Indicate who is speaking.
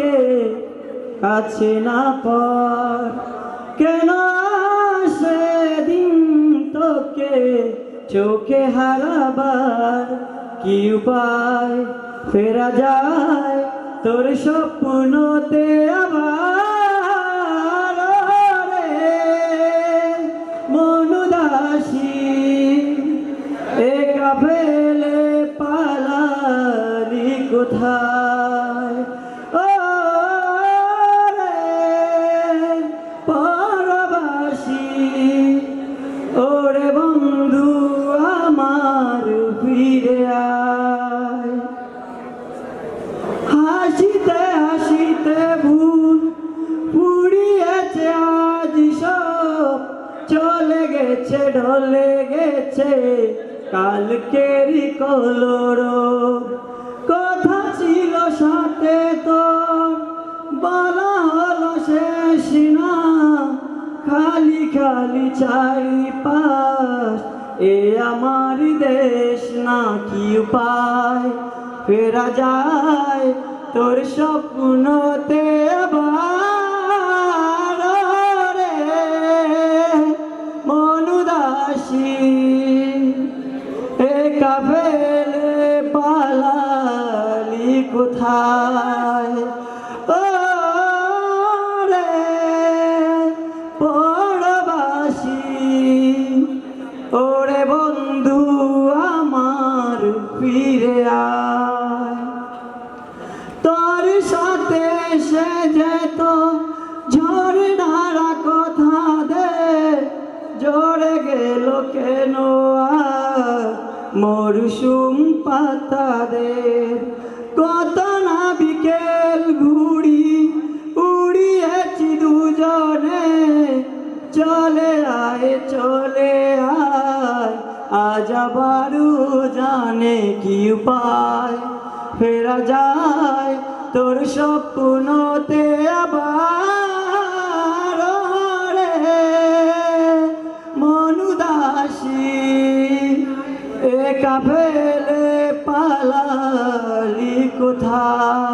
Speaker 1: তোকে কাছে না পর কেন সেদিন তোকে চোখে হারাবার কি উপায় ফেরা যায় তোর স্বপ্নতে আবার রে মনুদাসী একা ফেলে পালালি কোথায় ও রে পরবাসী ওরে বন্ধু আমার ফিরে আয় হাসিতে হাসিতে ভুল পুড়িয়েছে আজ সব চলে গেছে ঢলে গেছে কালকেরই কলরব কথা ছিল সাথে তোর বলা হলো শেষ না খালি খালি চারিপাশ এ আমার দেশ না কি উপায় ফেরা যায় তোর স্বপ্নতে আবার রে মনুদাসী একা ফেলে পালালি কোথায় ও রে পরবাসী ওরে বন্ধু আমার ফিরে আয় তোর সাথে সে যেত ঝড়নারা কথা দে জড়ে গেল কেন আর মরশুম পাতাদের কত না বিকেল ঘুড়ি উড়িয়েছি দুজনে চলে আয় আজ আবারও জানে কি উপায় ফেরা যায় তোর স্বপ্নতে আবার রে মনুদাসী একা ফেলে পালালি কোথায়।